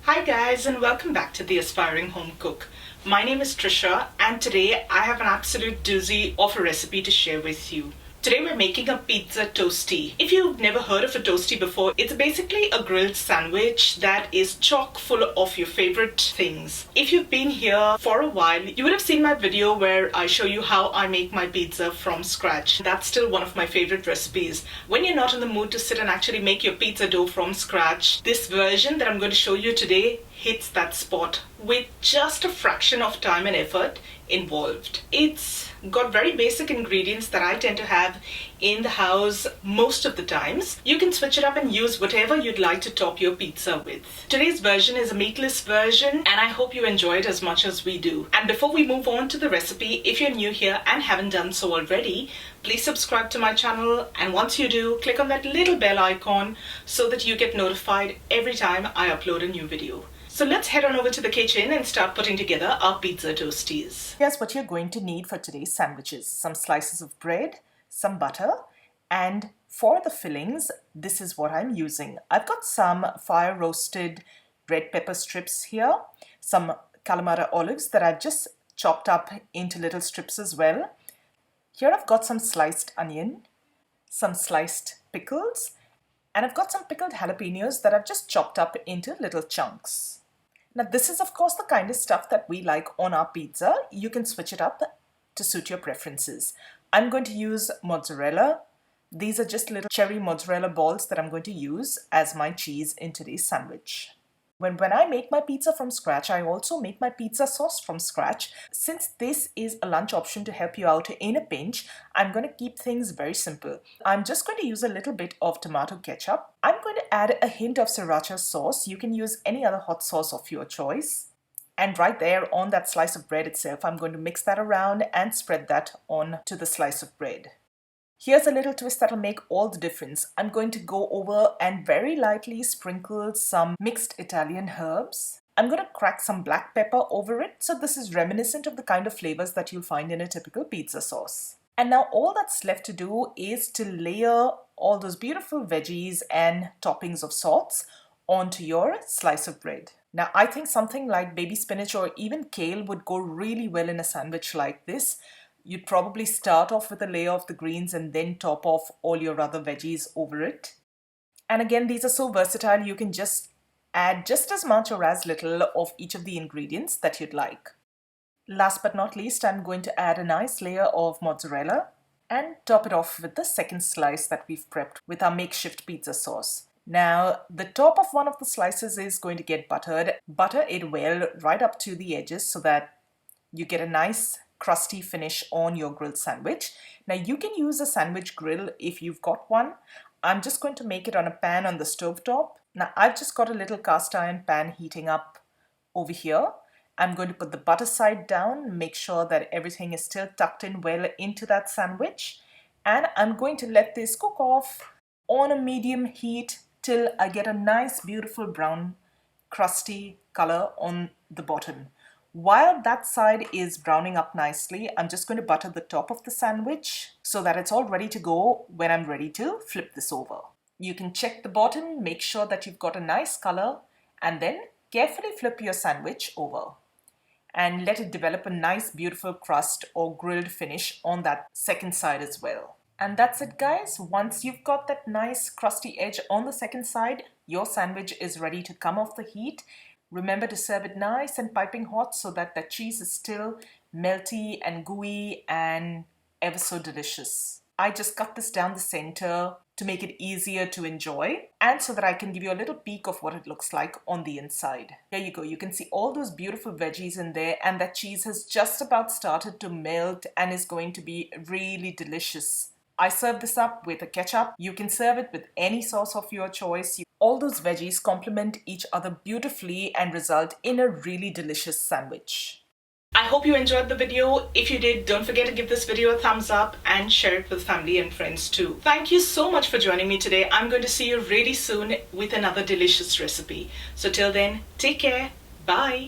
Hi guys, and welcome back to the Aspiring Home Cook. My name is Trisha, and today I have an absolute doozy of a recipe to share with you. Today we're making a pizza toastie. If you've never heard of a toastie before, it's basically a grilled sandwich that is chock full of your favorite things. If you've been here for a while, you would have seen my video where I show you how I make my pizza from scratch. That's still one of my favorite recipes. When you're not in the mood to sit and actually make your pizza dough from scratch, this version that I'm going to show you today hits that spot with just a fraction of time and effort involved. It's got very basic ingredients that I tend to have in the house most of the times. You can switch it up and use whatever you'd like to top your pizza with. Today's version is a meatless version, and I hope you enjoy it as much as we do. And before we move on to the recipe, if you're new here and haven't done so already, please subscribe to my channel, and once you do, click on that little bell icon so that you get notified every time I upload a new video. So let's head on over to the kitchen and start putting together our pizza toasties. Here's what you're going to need for today's sandwiches. Some slices of bread, some butter, and for the fillings, this is what I'm using. I've got some fire roasted red pepper strips here, some Kalamata olives that I've just chopped up into little strips as well. Here I've got some sliced onion, some sliced pickles, and I've got some pickled jalapenos that I've just chopped up into little chunks. Now this is of course the kind of stuff that we like on our pizza. You can switch it up to suit your preferences. I'm going to use mozzarella. These are just little cherry mozzarella balls that I'm going to use as my cheese in today's sandwich. When I make my pizza from scratch, I also make my pizza sauce from scratch. Since this is a lunch option to help you out in a pinch, I'm going to keep things very simple. I'm just going to use a little bit of tomato ketchup. I'm going to add a hint of sriracha sauce. You can use any other hot sauce of your choice. And right there on that slice of bread itself, I'm going to mix that around and spread that on to the slice of bread. Here's a little twist that'll make all the difference. I'm going to go over and very lightly sprinkle some mixed Italian herbs. I'm going to crack some black pepper over it, so this is reminiscent of the kind of flavors that you'll find in a typical pizza sauce. And now all that's left to do is to layer all those beautiful veggies and toppings of sorts onto your slice of bread. Now I think something like baby spinach or even kale would go really well in a sandwich like this. You'd probably start off with a layer of the greens and then top off all your other veggies over it. And again, these are so versatile, you can just add just as much or as little of each of the ingredients that you'd like. Last but not least, I'm going to add a nice layer of mozzarella and top it off with the second slice that we've prepped with our makeshift pizza sauce. Now, the top of one of the slices is going to get buttered. Butter it well right up to the edges so that you get a nice crusty finish on your grilled sandwich. Now you can use a sandwich grill if you've got one. I'm just going to make it on a pan on the stove top. Now I've just got a little cast iron pan heating up over here. I'm going to put the butter side down, make sure that everything is still tucked in well into that sandwich. And I'm going to let this cook off on a medium heat till I get a nice beautiful brown crusty color on the bottom. While that side is browning up nicely, I'm just going to butter the top of the sandwich so that it's all ready to go when I'm ready to flip this over. You can check the bottom, make sure that you've got a nice color, and then carefully flip your sandwich over and let it develop a nice beautiful crust or grilled finish on that second side as well. And that's it guys. Once you've got that nice crusty edge on the second side, your sandwich is ready to come off the heat. Remember to serve it nice and piping hot so that the cheese is still melty and gooey and ever so delicious. I just cut this down the center to make it easier to enjoy and so that I can give you a little peek of what it looks like on the inside. Here you go. You can see all those beautiful veggies in there, and that cheese has just about started to melt and is going to be really delicious. I serve this up with a ketchup. You can serve it with any sauce of your choice. All those veggies complement each other beautifully and result in a really delicious sandwich. I hope you enjoyed the video. If you did, don't forget to give this video a thumbs up and share it with family and friends too. Thank you so much for joining me today. I'm going to see you really soon with another delicious recipe. So till then, take care. Bye.